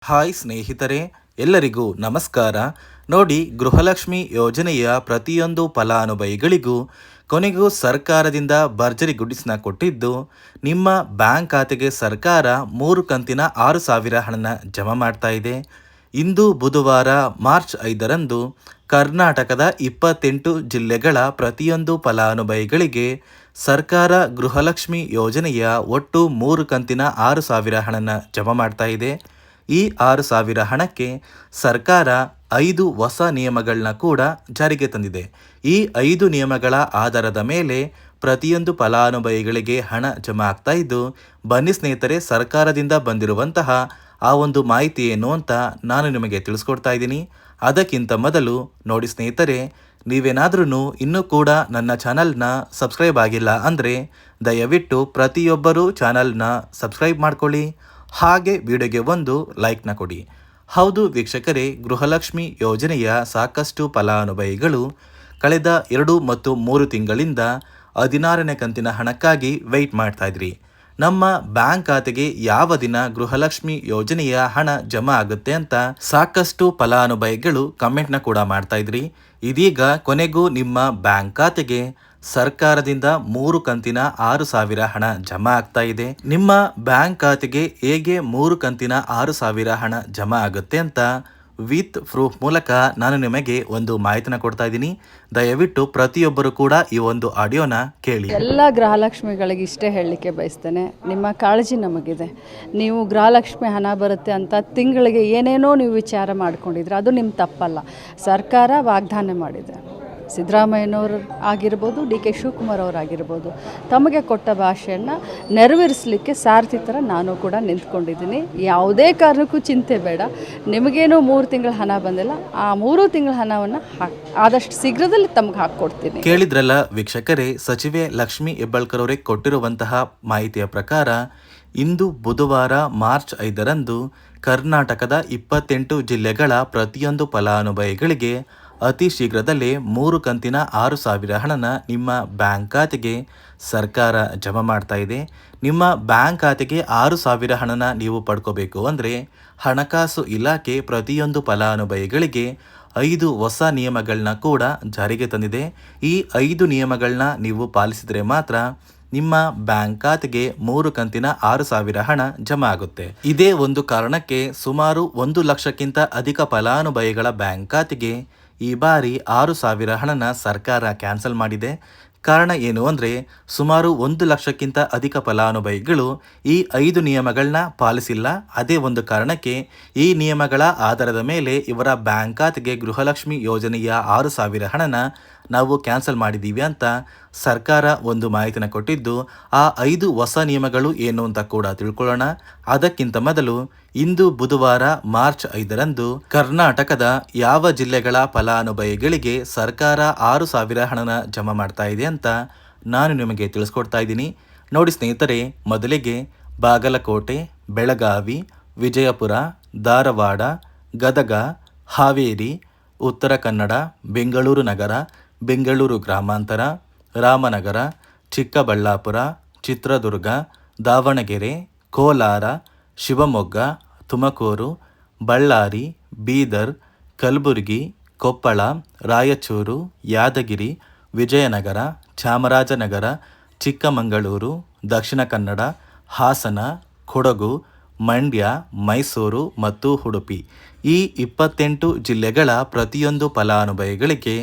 Hi ಸ್ನೇಹಿತರೆ, ಎಲ್ಲರಿಗೂ ನಮಸ್ಕಾರ. ನೋಡಿ, ಗೃಹಲಕ್ಷ್ಮಿ ಯೋಜನೆಯ ಪ್ರತಿಯೊಂದು ಫಲಾನುಭವಿಗಳಿಗೂ ಕೊನೆಗೂ ಸರ್ಕಾರದಿಂದ ಭರ್ಜರಿ ಗುಡ್ಡಿಸ್ನ ಕೊಟ್ಟಿದ್ದು, ನಿಮ್ಮ ಬ್ಯಾಂಕ್ ಖಾತೆಗೆ ಸರ್ಕಾರ 3 ಕಂತಿನ 6,000 ಹಣನ ಜಮಾ ಮಾಡ್ತಾ ಇದೆ. ಇಂದು ಬುಧವಾರ ಮಾರ್ಚ್ 5ರಂದು ಕರ್ನಾಟಕದ 28 ಜಿಲ್ಲೆಗಳ ಪ್ರತಿಯೊಂದು ಫಲಾನುಭವಿಗಳಿಗೆ ಸರ್ಕಾರ ಗೃಹಲಕ್ಷ್ಮಿ ಯೋಜನೆಯ ಒಟ್ಟು 3 ಕಂತಿನ 6,000 ಹಣನ ಜಮಾ ಮಾಡ್ತಾ ಇದೆ. ಈ 6,000 ಹಣಕ್ಕೆ ಸರ್ಕಾರ 5 ಹೊಸ ನಿಯಮಗಳನ್ನ ಕೂಡ ಜಾರಿಗೆ ತಂದಿದೆ. ಈ 5 ನಿಯಮಗಳ ಆಧಾರದ ಮೇಲೆ ಪ್ರತಿಯೊಂದು ಫಲಾನುಭವಿಗಳಿಗೆ ಹಣ ಜಮಾ ಆಗ್ತಾ ಇದ್ದು, ಬನ್ನಿ ಸ್ನೇಹಿತರೆ, ಸರ್ಕಾರದಿಂದ ಬಂದಿರುವಂತಹ ಆ ಒಂದು ಮಾಹಿತಿ ಏನು ಅಂತ ನಾನು ನಿಮಗೆ ತಿಳಿಸ್ಕೊಡ್ತಾ ಇದ್ದೀನಿ. ಅದಕ್ಕಿಂತ ಮೊದಲು ನೋಡಿ ಸ್ನೇಹಿತರೆ, ನೀವೇನಾದ್ರೂ ಇನ್ನೂ ಕೂಡ ನನ್ನ ಚಾನಲ್ನ ಸಬ್ಸ್ಕ್ರೈಬ್ ಆಗಿಲ್ಲ ಅಂದರೆ ದಯವಿಟ್ಟು ಪ್ರತಿಯೊಬ್ಬರೂ ಚಾನಲ್ನ ಸಬ್ಸ್ಕ್ರೈಬ್ ಮಾಡ್ಕೊಳ್ಳಿ. ಹಾಗೆ ವಿಡಿಯೋಗೆ ಒಂದು ಲೈಕ್ನ ಕೊಡಿ. ಹೌದು ವೀಕ್ಷಕರೇ, ಗೃಹಲಕ್ಷ್ಮಿ ಯೋಜನೆಯ ಸಾಕಷ್ಟು ಫಲಾನುಭವಿಗಳು ಕಳೆದ 2 ಮತ್ತು 3 ತಿಂಗಳಿಂದ 16ನೇ ಕಂತಿನ ಹಣಕ್ಕಾಗಿ ವೆಯ್ಟ್ ಮಾಡ್ತಾ ಇದ್ರಿ. ನಮ್ಮ ಬ್ಯಾಂಕ್ ಖಾತೆಗೆ ಯಾವ ದಿನ ಗೃಹಲಕ್ಷ್ಮಿ ಯೋಜನೆಯ ಹಣ ಜಮಾ ಆಗುತ್ತೆ ಅಂತ ಸಾಕಷ್ಟು ಫಲಾನುಭವಿಗಳು ಕಮೆಂಟ್ನ ಕೂಡ ಮಾಡ್ತಾ ಇದ್ರಿ. ಇದೀಗ ಕೊನೆಗೂ ನಿಮ್ಮ ಬ್ಯಾಂಕ್ ಖಾತೆಗೆ ಸರ್ಕಾರದಿಂದ 3 ಕಂತಿನ 6,000 ಹಣ ಜಮಾ ಆಗ್ತಾ ಇದೆ. ನಿಮ್ಮ ಬ್ಯಾಂಕ್ ಖಾತೆಗೆ ಹೇಗೆ 3 ಕಂತಿನ 6,000 ಹಣ ಜಮಾ ಆಗುತ್ತೆ ಅಂತ ವಿತ್ ಪ್ರೂಫ್ ಮೂಲಕ ನಾನು ನಿಮಗೆ ಒಂದು ಮಾಹಿತಿನ ಕೊಡ್ತಾ ಇದ್ದೀನಿ. ದಯವಿಟ್ಟು ಪ್ರತಿಯೊಬ್ಬರು ಕೂಡ ಈ ಒಂದು ಆಡಿಯೋನ ಕೇಳಿ. ಎಲ್ಲ ಗೃಹಲಕ್ಷ್ಮಿಗಳಿಗೆ ಇಷ್ಟೇ ಹೇಳಲಿಕ್ಕೆ ಬಯಸ್ತೇನೆ, ನಿಮ್ಮ ಕಾಳಜಿ ನಮಗಿದೆ. ನೀವು ಗೃಹಲಕ್ಷ್ಮಿ ಹಣ ಬರುತ್ತೆ ಅಂತ ತಿಂಗಳಿಗೆ ಏನೇನೋ ನೀವು ವಿಚಾರ ಮಾಡ್ಕೊಂಡಿದ್ರೆ ಅದು ನಿಮ್ಮ ತಪ್ಪಲ್ಲ. ಸರ್ಕಾರ ವಾಗ್ದಾನ ಮಾಡಿದೆ. ಸಿದ್ದರಾಮಯ್ಯನವರು ಆಗಿರ್ಬೋದು, ಡಿ ಕೆ ಶಿವಕುಮಾರ್ ಅವರಾಗಿರ್ಬೋದು, ತಮಗೆ ಕೊಟ್ಟ ಭಾಷೆಯನ್ನು ನೆರವೇರಿಸಲಿಕ್ಕೆ ಸಾರಥಿ ಥರ ನಾನು ಕೂಡ ನಿಂತ್ಕೊಂಡಿದ್ದೀನಿ. ಯಾವುದೇ ಕಾರಣಕ್ಕೂ ಚಿಂತೆ ಬೇಡ. ನಿಮಗೇನು 3 ತಿಂಗಳ ಹಣ ಬಂದಿಲ್ಲ, ಆ 3 ತಿಂಗಳ ಹಣವನ್ನು ಆದಷ್ಟು ಶೀಘ್ರದಲ್ಲಿ ತಮಗೆ ಹಾಕ್ಕೊಡ್ತೀನಿ. ಕೇಳಿದ್ರಲ್ಲ ವೀಕ್ಷಕರೇ, ಸಚಿವೆ ಲಕ್ಷ್ಮಿ ಹೆಬ್ಬಾಳ್ಕರ್ ಅವರೇ ಕೊಟ್ಟಿರುವಂತಹ ಮಾಹಿತಿಯ ಪ್ರಕಾರ ಇಂದು ಬುಧವಾರ ಮಾರ್ಚ್ 5ರಂದು ಕರ್ನಾಟಕದ 28 ಜಿಲ್ಲೆಗಳ ಪ್ರತಿಯೊಂದು ಫಲಾನುಭವಿಗಳಿಗೆ ಅತಿ ಶೀಘ್ರದಲ್ಲೇ 3 ಕಂತಿನ 6,000 ಹಣನ ನಿಮ್ಮ ಬ್ಯಾಂಕ್ ಖಾತೆಗೆ ಸರ್ಕಾರ ಜಮಾ ಮಾಡ್ತಾ ಇದೆ. ನಿಮ್ಮ ಬ್ಯಾಂಕ್ ಖಾತೆಗೆ 6,000 ಹಣನ ನೀವು ಪಡ್ಕೋಬೇಕು ಅಂದರೆ ಹಣಕಾಸು ಇಲಾಖೆ ಪ್ರತಿಯೊಂದು ಫಲಾನುಭವಿಗಳಿಗೆ 5 ಹೊಸ ನಿಯಮಗಳನ್ನ ಕೂಡ ಜಾರಿಗೆ ತಂದಿದೆ. ಈ 5 ನಿಯಮಗಳನ್ನ ನೀವು ಪಾಲಿಸಿದರೆ ಮಾತ್ರ ನಿಮ್ಮ ಬ್ಯಾಂಕ್ ಖಾತೆಗೆ 3 ಕಂತಿನ 6,000 ಹಣ ಜಮಾ ಆಗುತ್ತೆ. ಇದೇ ಒಂದು ಕಾರಣಕ್ಕೆ ಸುಮಾರು 1 ಲಕ್ಷಕ್ಕಿಂತ ಅಧಿಕ ಫಲಾನುಭವಿಗಳ ಬ್ಯಾಂಕ್ ಖಾತೆಗೆ ಈ ಬಾರಿ 6,000 ಹಣನ ಸರ್ಕಾರ ಕ್ಯಾನ್ಸಲ್ ಮಾಡಿದೆ. ಕಾರಣ ಏನು ಅಂದರೆ ಸುಮಾರು 1 ಲಕ್ಷಕ್ಕಿಂತ ಅಧಿಕ ಫಲಾನುಭವಿಗಳು ಈ 5 ನಿಯಮಗಳನ್ನ ಪಾಲಿಸಿಲ್ಲ. ಅದೇ ಒಂದು ಕಾರಣಕ್ಕೆ ಈ ನಿಯಮಗಳ ಆಧಾರದ ಮೇಲೆ ಇವರ ಬ್ಯಾಂಕ್ ಖಾತೆಗೆ ಗೃಹಲಕ್ಷ್ಮಿ ಯೋಜನೆಯ 6,000 ಹಣನ ನಾವು ಕ್ಯಾನ್ಸಲ್ ಮಾಡಿದ್ದೀವಿ ಅಂತ ಸರ್ಕಾರ ಒಂದು ಮಾಹಿತಿನ ಕೊಟ್ಟಿದ್ದು, ಆ 5 ಹೊಸ ನಿಯಮಗಳು ಏನು ಅಂತ ಕೂಡ ತಿಳ್ಕೊಳ್ಳೋಣ. ಅದಕ್ಕಿಂತ ಮೊದಲು ಇಂದು ಬುಧವಾರ ಮಾರ್ಚ್ 5ರಂದು ಕರ್ನಾಟಕದ ಯಾವ ಜಿಲ್ಲೆಗಳ ಫಲಾನುಭವಿಗಳಿಗೆ ಸರ್ಕಾರ 6,000 ಹಣನ ಜಮಾ ಮಾಡ್ತಾ ಇದೆ ಅಂತ ನಾನು ನಿಮಗೆ ತಿಳಿಸ್ಕೊಡ್ತಾ ಇದ್ದೀನಿ. ನೋಡಿ ಸ್ನೇಹಿತರೆ, ಮೊದಲಿಗೆ ಬಾಗಲಕೋಟೆ, ಬೆಳಗಾವಿ, ವಿಜಯಪುರ, ಧಾರವಾಡ, ಗದಗ, ಹಾವೇರಿ, ಉತ್ತರ ಕನ್ನಡ, ಬೆಂಗಳೂರು ನಗರ, ಬೆಂಗಳೂರು ಗ್ರಾಮಾಂತರ, ರಾಮನಗರ, ಚಿಕ್ಕಬಳ್ಳಾಪುರ, ಚಿತ್ರದುರ್ಗ, ದಾವಣಗೆರೆ, ಕೋಲಾರ, ಶಿವಮೊಗ್ಗ, ತುಮಕೂರು, ಬಳ್ಳಾರಿ, ಬೀದರ್, ಕಲಬುರಗಿ, ಕೊಪ್ಪಳ, ರಾಯಚೂರು, ಯಾದಗಿರಿ, ವಿಜಯನಗರ, ಚಾಮರಾಜನಗರ, ಚಿಕ್ಕಮಗಳೂರು, ದಕ್ಷಿಣ ಕನ್ನಡ, ಹಾಸನ, ಕೊಡಗು, ಮಂಡ್ಯ, ಮೈಸೂರು ಮತ್ತು ಉಡುಪಿ ಈ 28 ಜಿಲ್ಲೆಗಳ ಪ್ರತಿಯೊಂದು ಫಲಾನುಭವಿಗಳಿಗೆ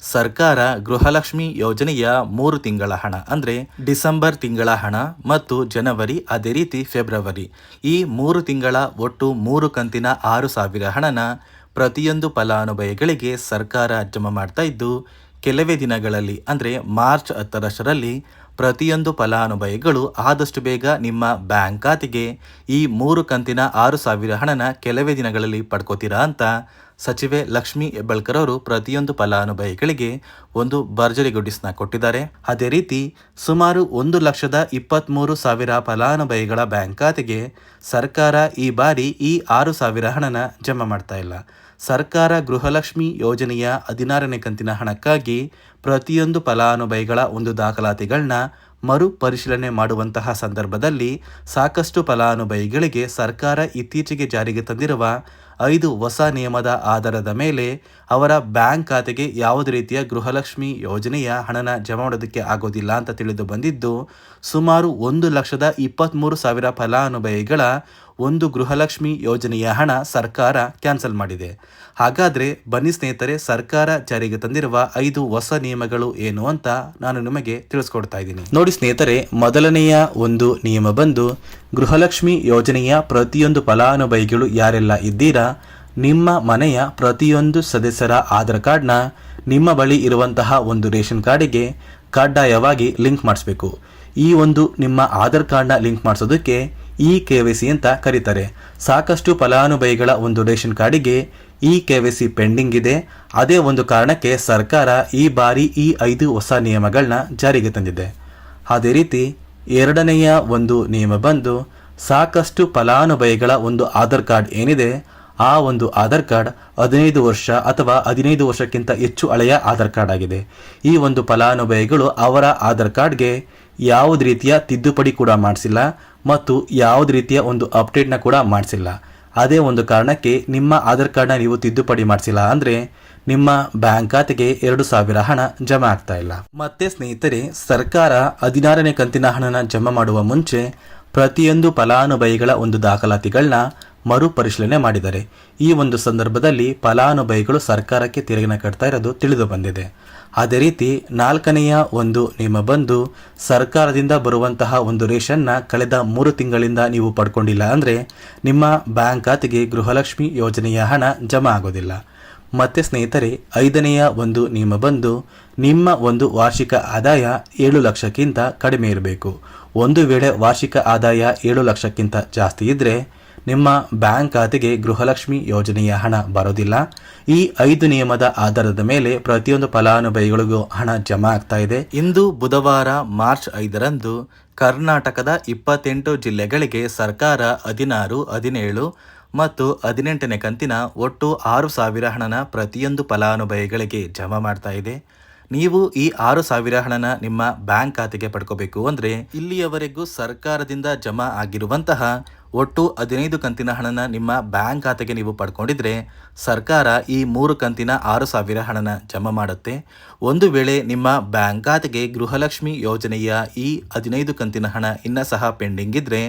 ಸರ್ಕಾರ ಗೃಹಲಕ್ಷ್ಮಿ ಯೋಜನೆಯ 3 ತಿಂಗಳ ಹಣ ಅಂದರೆ ಡಿಸೆಂಬರ್ ತಿಂಗಳ ಹಣ ಮತ್ತು ಜನವರಿ, ಅದೇ ರೀತಿ ಫೆಬ್ರವರಿ ಈ 3 ತಿಂಗಳ ಒಟ್ಟು 3 ಕಂತಿನ 6,000 ಹಣನ ಪ್ರತಿಯೊಂದು ಫಲಾನುಭವಿಗಳಿಗೆ ಸರ್ಕಾರ ಜಮಾ ಮಾಡ್ತಾ ಇದ್ದು, ಕೆಲವೇ ದಿನಗಳಲ್ಲಿ ಅಂದರೆ ಮಾರ್ಚ್ 10ರಷ್ಟರಲ್ಲಿ ಪ್ರತಿಯೊಂದು ಫಲಾನುಭವಿಗಳು ಆದಷ್ಟು ಬೇಗ ನಿಮ್ಮ ಬ್ಯಾಂಕ್ ಖಾತೆಗೆ ಈ 3 ಕಂತಿನ 6,000 ಹಣನ ಕೆಲವೇ ದಿನಗಳಲ್ಲಿ ಪಡ್ಕೋತೀರಾ ಅಂತ ಸಚಿವೆ ಲಕ್ಷ್ಮಿ ಹೆಬ್ಬಾಳ್ಕರ್ ಅವರು ಪ್ರತಿಯೊಂದು ಫಲಾನುಭವಿಗಳಿಗೆ ಒಂದು ಭರ್ಜರಿ ಗುಡ್ಡಿಸ್ನ ಕೊಟ್ಟಿದ್ದಾರೆ. ಅದೇ ರೀತಿ ಸುಮಾರು 1,23,000 ಫಲಾನುಭವಿಗಳ ಬ್ಯಾಂಕ್ ಖಾತೆಗೆ ಸರ್ಕಾರ ಈ ಬಾರಿ ಈ 6,000 ಹಣನ ಜಮಾ ಮಾಡ್ತಾ ಇಲ್ಲ. ಸರ್ಕಾರ ಗೃಹಲಕ್ಷ್ಮಿ ಯೋಜನೆಯ 16ನೇ ಕಂತಿನ ಹಣಕ್ಕಾಗಿ ಪ್ರತಿಯೊಂದು ಫಲಾನುಭವಿಗಳ ಒಂದು ದಾಖಲಾತಿಗಳನ್ನ ಮರು ಪರಿಶೀಲನೆ ಮಾಡುವಂತಹ ಸಂದರ್ಭದಲ್ಲಿ ಸಾಕಷ್ಟು ಫಲಾನುಭವಿಗಳಿಗೆ ಸರ್ಕಾರ ಇತ್ತೀಚೆಗೆ ಜಾರಿಗೆ ತಂದಿರುವ 5 ಹೊಸ ನಿಯಮದ ಆಧಾರದ ಮೇಲೆ ಅವರ ಬ್ಯಾಂಕ್ ಖಾತೆಗೆ ಯಾವುದೇ ರೀತಿಯ ಗೃಹಲಕ್ಷ್ಮಿ ಯೋಜನೆಯ ಹಣನ ಜಮಾ ಮಾಡೋದಕ್ಕೆ ಆಗೋದಿಲ್ಲ ಅಂತ ತಿಳಿದು ಬಂದಿದ್ದು, ಸುಮಾರು 1,23,000 ಫಲಾನುಭವಿಗಳ ಒಂದು ಗೃಹಲಕ್ಷ್ಮಿ ಯೋಜನೆಯ ಹಣ ಸರ್ಕಾರ ಕ್ಯಾನ್ಸಲ್ ಮಾಡಿದೆ. ಹಾಗಾದರೆ ಬನ್ನಿ ಸ್ನೇಹಿತರೆ, ಸರ್ಕಾರ ಜಾರಿಗೆ ತಂದಿರುವ 5 ಹೊಸ ನಿಯಮಗಳು ಏನು ಅಂತ ನಾನು ನಿಮಗೆ ತಿಳಿಸ್ಕೊಡ್ತಾ ಇದ್ದೀನಿ. ನೋಡಿ ಸ್ನೇಹಿತರೆ, ಮೊದಲನೆಯ ಒಂದು ನಿಯಮ ಬಂದು ಗೃಹಲಕ್ಷ್ಮಿ ಯೋಜನೆಯ ಪ್ರತಿಯೊಂದು ಫಲಾನುಭವಿಗಳು ಯಾರೆಲ್ಲ ಇದ್ದೀರಾ, ನಿಮ್ಮ ಮನೆಯ ಪ್ರತಿಯೊಂದು ಸದಸ್ಯರ ಆಧಾರ್ ಕಾರ್ಡ್ನ ನಿಮ್ಮ ಬಳಿ ಇರುವಂತಹ ಒಂದು ರೇಷನ್ ಕಾರ್ಡಿಗೆ ಕಡ್ಡಾಯವಾಗಿ ಲಿಂಕ್ ಮಾಡಿಸ್ಬೇಕು. ಈ ಒಂದು ನಿಮ್ಮ ಆಧಾರ್ ಕಾರ್ಡ್ನ ಲಿಂಕ್ ಮಾಡಿಸೋದಕ್ಕೆ KYC ಅಂತ ಕರೀತಾರೆ. ಸಾಕಷ್ಟು ಫಲಾನುಭವಿಗಳ ಒಂದು ರೇಷನ್ ಕಾರ್ಡಿಗೆ KYC ಪೆಂಡಿಂಗ್ ಇದೆ. ಅದೇ ಒಂದು ಕಾರಣಕ್ಕೆ ಸರ್ಕಾರ ಈ ಬಾರಿ ಈ 5 ಹೊಸ ನಿಯಮಗಳನ್ನ ಜಾರಿಗೆ ತಂದಿದೆ. ಅದೇ ರೀತಿ ಎರಡನೆಯ ಒಂದು ನಿಯಮ ಬಂದು ಸಾಕಷ್ಟು ಫಲಾನುಭವಿಗಳ ಒಂದು ಆಧಾರ್ ಕಾರ್ಡ್ ಏನಿದೆ, ಆ ಒಂದು ಆಧಾರ್ ಕಾರ್ಡ್ 15 ವರ್ಷ ಅಥವಾ 15 ವರ್ಷಕ್ಕಿಂತ ಹೆಚ್ಚು ಹಳೆಯ ಆಧಾರ್ ಕಾರ್ಡ್ ಆಗಿದೆ. ಈ ಒಂದು ಫಲಾನುಭವಿಗಳು ಅವರ ಆಧಾರ್ ಕಾರ್ಡ್ಗೆ ಯಾವುದೇ ರೀತಿಯ ತಿದ್ದುಪಡಿ ಕೂಡ ಮಾಡಿಸಿಲ್ಲ ಮತ್ತು ಯಾವುದೇ ರೀತಿಯ ಒಂದು ಅಪ್ಡೇಟ್ನ ಕೂಡ ಮಾಡಿಸಿಲ್ಲ. ಅದೇ ಒಂದು ಕಾರಣಕ್ಕೆ ನಿಮ್ಮ ಆಧಾರ್ ಕಾರ್ಡ್ನ ನೀವು ತಿದ್ದುಪಡಿ ಮಾಡಿಸಿಲ್ಲ ಅಂದರೆ ನಿಮ್ಮ ಬ್ಯಾಂಕ್ ಖಾತೆಗೆ 2,000 ಹಣ ಜಮಾ ಆಗ್ತಾ ಇಲ್ಲ. ಮತ್ತೆ ಸ್ನೇಹಿತರೆ, ಸರ್ಕಾರ 16ನೇ ಕಂತಿನ ಹಣನ ಜಮಾ ಮಾಡುವ ಮುಂಚೆ ಪ್ರತಿಯೊಂದು ಫಲಾನುಭವಿಗಳ ಒಂದು ದಾಖಲಾತಿಗಳನ್ನ ಮರುಪರಿಶೀಲನೆ ಮಾಡಿದ್ದಾರೆ. ಈ ಒಂದು ಸಂದರ್ಭದಲ್ಲಿ ಫಲಾನುಭವಿಗಳು ಸರ್ಕಾರಕ್ಕೆ ತೆರಿಗೆನ ಕಟ್ತಾ ಇರೋದು ತಿಳಿದು ಬಂದಿದೆ. ಅದೇ ರೀತಿ 4ನೆಯ ಒಂದು ನಿಯಮ ಬಂದು ಸರ್ಕಾರದಿಂದ ಬರುವಂತಹ ಒಂದು ರೇಷನ್ನ ಕಳೆದ 3 ತಿಂಗಳಿಂದ ನೀವು ಪಡ್ಕೊಂಡಿಲ್ಲ ಅಂದರೆ ನಿಮ್ಮ ಬ್ಯಾಂಕ್ ಖಾತೆಗೆ ಗೃಹಲಕ್ಷ್ಮಿ ಯೋಜನೆಯ ಹಣ ಜಮಾ ಆಗೋದಿಲ್ಲ. ಮತ್ತೆ ಸ್ನೇಹಿತರೆ, 5ನೆಯ ಒಂದು ನಿಯಮ ಬಂದು ನಿಮ್ಮ ಒಂದು ವಾರ್ಷಿಕ ಆದಾಯ 7 ಲಕ್ಷಕ್ಕಿಂತ ಕಡಿಮೆ ಇರಬೇಕು. ಒಂದು ವೇಳೆ ವಾರ್ಷಿಕ ಆದಾಯ 7 ಲಕ್ಷಕ್ಕಿಂತ ಜಾಸ್ತಿ ಇದ್ದರೆ ನಿಮ್ಮ ಬ್ಯಾಂಕ್ ಖಾತೆಗೆ ಗೃಹಲಕ್ಷ್ಮಿ ಯೋಜನೆಯ ಹಣ ಬರೋದಿಲ್ಲ. ಈ 5 ನಿಯಮದ ಆಧಾರದ ಮೇಲೆ ಪ್ರತಿಯೊಂದು ಫಲಾನುಭವಿಗಳಿಗೂ ಹಣ ಜಮಾ ಆಗ್ತಾ ಇದೆ. ಇಂದು ಬುಧವಾರ ಮಾರ್ಚ್ 5ರಂದು ಕರ್ನಾಟಕದ 28 ಜಿಲ್ಲೆಗಳಿಗೆ ಸರ್ಕಾರ 16, 17 ಮತ್ತು 18ನೇ ಕಂತಿನ ಒಟ್ಟು 6,000 ಹಣನ ಪ್ರತಿಯೊಂದು ಫಲಾನುಭವಿಗಳಿಗೆ ಜಮಾ ಮಾಡ್ತಾ ಇದೆ. ನೀವು ಈ 6,000 ಹಣನ ನಿಮ್ಮ ಬ್ಯಾಂಕ್ ಖಾತೆಗೆ ಪಡ್ಕೋಬೇಕು ಅಂದರೆ ಇಲ್ಲಿಯವರೆಗೂ ಸರ್ಕಾರದಿಂದ ಜಮಾ ಆಗಿರುವಂತಹ ಒಟ್ಟು 15 ಕಂತಿನ ಹಣನ ನಿಮ್ಮ ಬ್ಯಾಂಕ್ ಖಾತೆಗೆ ನೀವು ಪಡ್ಕೊಂಡಿದ್ರೆ ಸರ್ಕಾರ ಈ 3 ಕಂತಿನ 6,000 ಹಣನ ಜಮಾ ಮಾಡುತ್ತೆ. ಒಂದು ವೇಳೆ ನಿಮ್ಮ ಬ್ಯಾಂಕ್ ಖಾತೆಗೆ ಗೃಹಲಕ್ಷ್ಮಿ ಯೋಜನೆಯ ಈ 15 ಕಂತಿನ ಹಣ ಇನ್ನೂ ಸಹ ಪೆಂಡಿಂಗ್ ಇದ್ದರೆ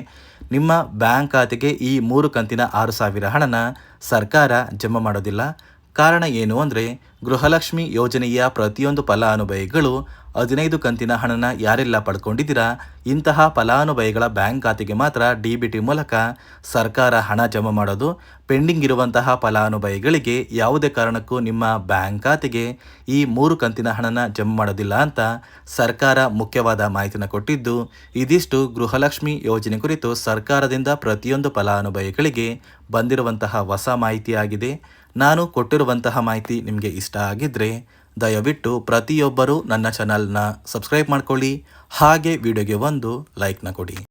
ನಿಮ್ಮ ಬ್ಯಾಂಕ್ ಖಾತೆಗೆ ಈ 3 ಕಂತಿನ 6,000 ಹಣನ ಸರ್ಕಾರ ಜಮಾ ಮಾಡೋದಿಲ್ಲ. ಕಾರಣ ಏನು ಅಂದರೆ ಗೃಹಲಕ್ಷ್ಮಿ ಯೋಜನೆಯ ಪ್ರತಿಯೊಂದು ಫಲಾನುಭವಿಗಳು 15 ಕಂತಿನ ಹಣನ ಯಾರೆಲ್ಲ ಪಡ್ಕೊಂಡಿದ್ದೀರಾ ಇಂತಹ ಫಲಾನುಭವಿಗಳ ಬ್ಯಾಂಕ್ ಖಾತೆಗೆ ಮಾತ್ರ DBT ಮೂಲಕ ಸರ್ಕಾರ ಹಣ ಜಮಾ ಮಾಡೋದು. ಪೆಂಡಿಂಗ್ ಇರುವಂತಹ ಫಲಾನುಭವಿಗಳಿಗೆ ಯಾವುದೇ ಕಾರಣಕ್ಕೂ ನಿಮ್ಮ ಬ್ಯಾಂಕ್ ಖಾತೆಗೆ ಈ 3 ಕಂತಿನ ಹಣನ ಜಮಾ ಮಾಡೋದಿಲ್ಲ ಅಂತ ಸರ್ಕಾರ ಮುಖ್ಯವಾದ ಮಾಹಿತಿನ ಕೊಟ್ಟಿದ್ದು, ಇದಿಷ್ಟು ಗೃಹಲಕ್ಷ್ಮಿ ಯೋಜನೆ ಕುರಿತು ಸರ್ಕಾರದಿಂದ ಪ್ರತಿಯೊಂದು ಫಲಾನುಭವಿಗಳಿಗೆ ಬಂದಿರುವಂತಹ ಹೊಸ ಮಾಹಿತಿಯಾಗಿದೆ. ನಾನು ಕೊಟ್ಟಿರುವಂತಹ ಮಾಹಿತಿ ನಿಮಗೆ ಇಷ್ಟ ಆಗಿದ್ದರೆ ದಯವಿಟ್ಟು ಪ್ರತಿಯೊಬ್ಬರೂ ನನ್ನ ಚಾನಲ್ನ ಸಬ್ಸ್ಕ್ರೈಬ್ ಮಾಡ್ಕೊಳ್ಳಿ, ಹಾಗೆ ವಿಡಿಯೋಗೆ ಒಂದು ಲೈಕ್ನ ಕೊಡಿ.